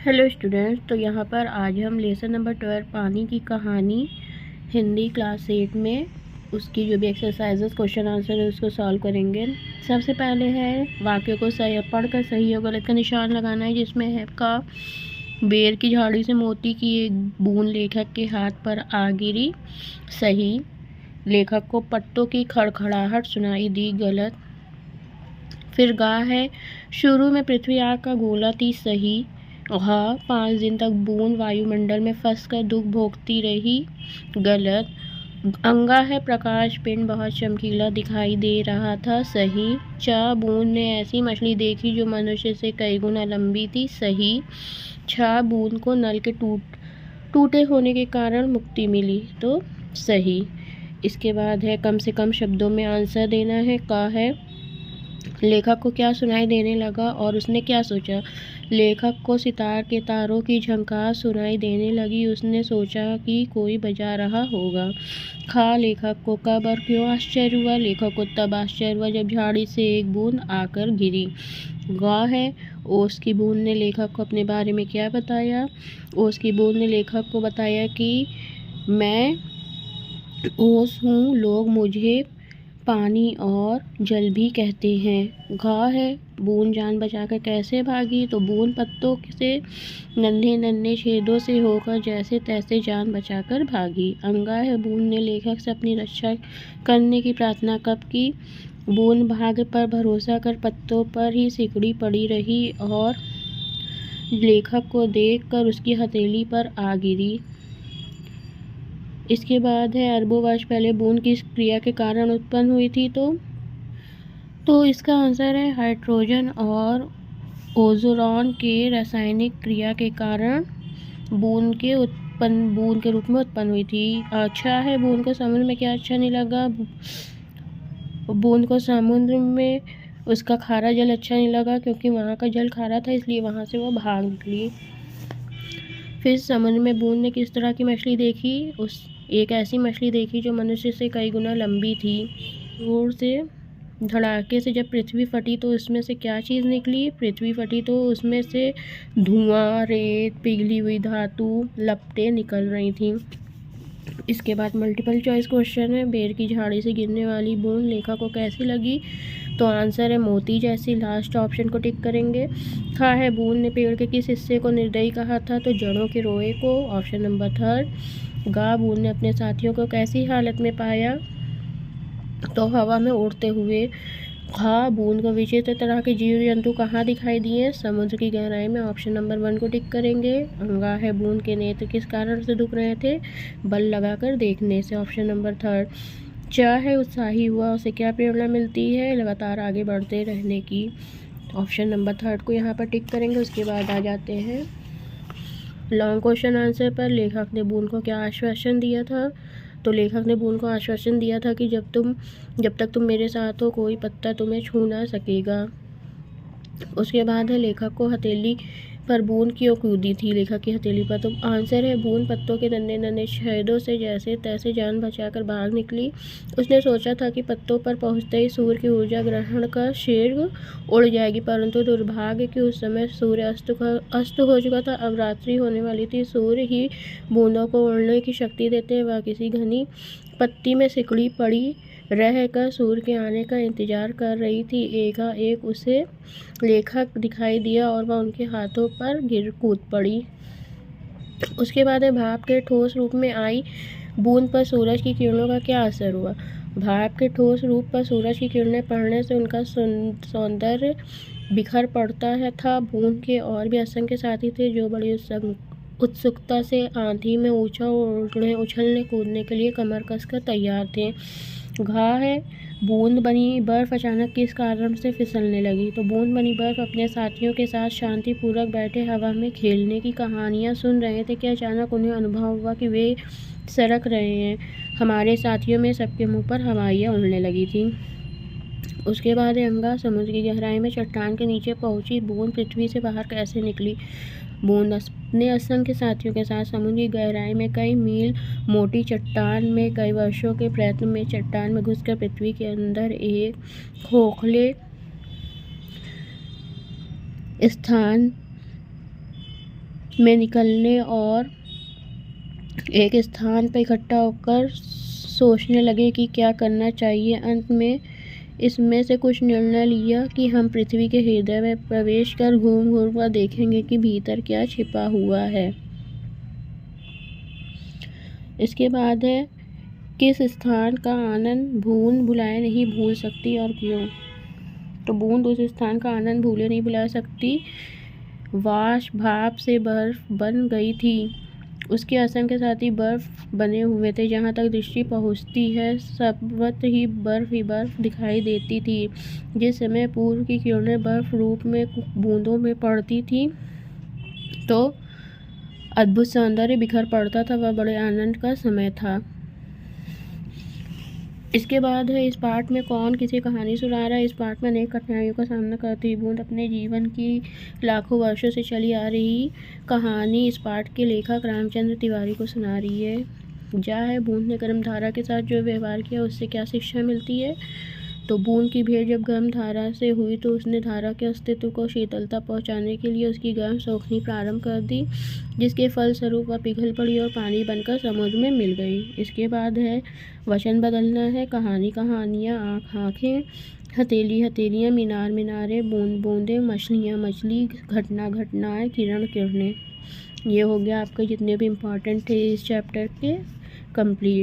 Hello students, तो यहाँ पर आज हम लेसन नंबर 12 पानी की कहानी हिंदी क्लास 8 में उसकी जो भी एक्सरसाइजेस क्वेश्चन आंसर है उसको सॉल्व करेंगे। सबसे पहले है वाक्यों को सही पढ़कर सही और गलत का निशान लगाना है, जिसमें है का बेर की झाड़ी से मोती की एक बूंद लेखक के हाथ पर आ गिरी, सही। लेखक को पत्तों की खड़खड़ाहट सुनाई दी, गलत। फिर गा है शुरू में पृथ्वी आग का गोला थी, सही। हाँ 5 दिन तक बूंद वायुमंडल में फंसकर दुख भोगती रही, गलत। अंगा है प्रकाश पिंड बहुत चमकीला दिखाई दे रहा था, सही। चा बूंद ने ऐसी मछली देखी जो मनुष्य से कई गुना लंबी थी, सही। छा बूंद को नल के टूटे होने के कारण मुक्ति मिली, तो सही। इसके बाद है कम से कम शब्दों में आंसर देना है। का है लेखक को क्या सुनाई देने लगा और उसने क्या सोचा। लेखक को सितार के तारों की झंकार सुनाई देने लगी, उसने सोचा कि कोई बजा रहा होगा। खा लेखक को कब और क्यों आश्चर्य हुआ। लेखक को तब आश्चर्य हुआ जब झाड़ी से एक बूंद आकर गिरी। गा है ओस की बूंद ने लेखक को अपने बारे में क्या बताया। ओस की बूंद ने लेखक को बताया कि मैं ओस हूँ, लोग मुझे पानी और जल भी कहते हैं। घा है बूंद जान बचाकर कैसे भागी, तो बूंद पत्तों से नन्हे नन्हे छेदों से होकर जैसे तैसे जान बचाकर भागी। अंगा है बूंद ने लेखक से अपनी रक्षा करने की प्रार्थना कब की। बूंद भाग्य पर भरोसा कर पत्तों पर ही सिकुड़ी पड़ी रही और लेखक को देखकर उसकी हथेली पर आ गिरी। इसके बाद है अरबों वर्ष पहले बूंद किस क्रिया के कारण उत्पन्न हुई थी, तो इसका आंसर है हाइड्रोजन और ओजोन के रासायनिक क्रिया के कारण बूंद के रूप में उत्पन्न हुई थी। अच्छा है बूंद को समुद्र में क्या अच्छा नहीं लगा। बूंद को समुद्र में उसका खारा जल अच्छा नहीं लगा, क्योंकि वहाँ का जल खारा था, इसलिए वहाँ से वो भाग निकली। फिर समुद्र में बूंद ने किस तरह की मछली देखी। एक ऐसी मछली देखी जो मनुष्य से कई गुना लंबी थी। जोर से धड़ाके से जब पृथ्वी फटी तो उसमें से क्या चीज़ निकली। पृथ्वी फटी तो उसमें से धुआं, रेत, पिघली हुई धातु, लपटें निकल रही थीं। इसके बाद मल्टीपल चॉइस क्वेश्चन है। बेर की झाड़ी से गिरने वाली बूंद लेखक को कैसी लगी, तो आंसर है मोती जैसी। लास्ट ऑप्शन को टिक करेंगे। खा है बूंद ने पेड़ के किस हिस्से को निर्दयी कहा था, तो जड़ों के रोए को, ऑप्शन नंबर 3। गा बूंद ने अपने साथियों को कैसी हालत में पाया, तो हवा में उड़ते हुए। खा बूंद को विचित्र तरह के जीव जंतु कहाँ दिखाई दिए, समुद्र की गहराई में, ऑप्शन नंबर 1 को टिक करेंगे। अंगा है बूंद के नेत्र किस कारण से दुख रहे थे, बल लगाकर देखने से, ऑप्शन नंबर 3। चा है उत्साही हुआ, उसे क्या प्रेरणा मिलती है, लगातार आगे बढ़ते रहने की, ऑप्शन नंबर 3 को यहाँ पर टिक करेंगे। उसके बाद आ जाते हैं लॉन्ग क्वेश्चन आंसर पर। लेखक ने बूंद को क्या आश्वासन दिया था, तो लेखक ने बूंद को आश्वासन दिया था कि जब तक तुम मेरे साथ हो कोई पत्ता तुम्हें छू ना सकेगा। उसके बाद है लेखक को हथेली पर बूंद क्यों कूदी थी, लेखक की हथेली पर, तो आंसर है बूंद पत्तों के नन्हे नन्हे छेदों से जैसे तैसे जान बचाकर भाग निकली। उसने सोचा था कि पत्तों पर पहुंचते ही सूर्य की ऊर्जा ग्रहण का शीघ्र उड़ जाएगी, परंतु दुर्भाग्य कि उस समय सूर्य अस्त हो चुका था। अब रात्रि होने वाली थी। सूर्य ही बूंदों को उड़ने की शक्ति देते हैं। वह किसी घनी पत्ती में सिकुड़ी पड़ी रहकर सूर्य के आने का इंतजार कर रही थी। एकाएक उसे लेखक दिखाई दिया और वह उनके हाथों पर कूद पड़ी। उसके बाद है भाप के ठोस रूप में आई बूंद पर सूरज की किरणों का क्या असर हुआ। भाप के ठोस रूप पर सूरज की किरणें पड़ने से उनका सौंदर्य बिखर पड़ता था। बूंद के और भी असंख्य साथी थे जो बड़ी उत्सुकता से आंधी में उछलने कूदने के लिए कमर कसकर तैयार थे। घा है बूंद बनी बर्फ अचानक किस कारण से फिसलने लगी, तो बूंद बनी बर्फ अपने साथियों के साथ शांतिपूर्वक बैठे हवा में खेलने की कहानियां सुन रहे थे कि अचानक उन्हें अनुभव हुआ कि वे सरक रहे हैं। हमारे साथियों में सबके मुंह पर हवाइयाँ उड़ने लगी थी। उसके बाद अंगा समुद्र की गहराई में चट्टान के नीचे पहुंची। बूंद पृथ्वी से बाहर कैसे निकली। बूंद अपने असंख्य साथियों के साथ समुद्र की गहराई में कई मील मोटी चट्टान में कई वर्षों के प्रयत्न में चट्टान में घुसकर पृथ्वी के अंदर एक खोखले स्थान में निकलने और एक स्थान पर इकट्ठा होकर सोचने लगे कि क्या करना चाहिए। अंत में इसमें से कुछ निर्णय लिया कि हम पृथ्वी के हृदय में प्रवेश कर घूम घूम कर देखेंगे कि भीतर क्या छिपा हुआ है। इसके बाद है किस स्थान का आनंद बूंद भुलाए नहीं भूल सकती और क्यों। तो बूंद उस स्थान का आनंद भूले नहीं भुला सकती। वाष्प भाप से बर्फ बन गई थी। उसके असंख्य साथी बर्फ बने हुए थे। जहाँ तक दृष्टि पहुँचती है सर्वत्र ही बर्फ दिखाई देती थी। जिस समय पूर्व की किरणें बर्फ रूप में बूंदों में पड़ती थी तो अद्भुत सौंदर्य बिखर पड़ता था। वह बड़े आनंद का समय था। इसके बाद है इस पाठ में कौन किसी कहानी सुना रहा है। इस पाठ में अनेक कठिनाइयों का सामना करती हुई बूंद अपने जीवन की लाखों वर्षों से चली आ रही कहानी इस पाठ के लेखक रामचंद्र तिवारी को सुना रही है। जा है बूंद ने गर्म धारा के साथ जो व्यवहार किया उससे क्या शिक्षा मिलती है। तो बूंद की भेंट जब गर्म धारा से हुई तो उसने धारा के अस्तित्व को शीतलता पहुंचाने के लिए उसकी गर्म सोखनी प्रारंभ कर दी, जिसके फलस्वरूप वह पिघल पड़ी और पानी बनकर समुद्र में मिल गई। इसके बाद है वचन बदलना है। कहानी कहानियाँ, आँख आँखें, हथेली हथेलियाँ, मीनार मीनारें, बूंद बूंदें, मछलियाँ मछली, घटना घटनाएँ, किरण किरणें। ये हो गया आपके जितने भी इम्पोर्टेंट थे इस चैप्टर के कंप्लीट।